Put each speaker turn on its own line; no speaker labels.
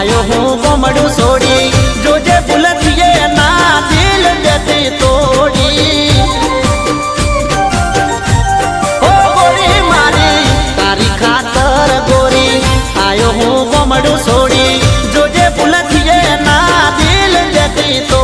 आयो हूँ गोमड़ू सोड़ी जोजे बुलतिए ना दिल देती तोड़ी ओ गोरी मारी तारी खातर गोरी आयो हूँ गोमड़ू सोड़ी जोजे बुलतिए ना दिल देती तो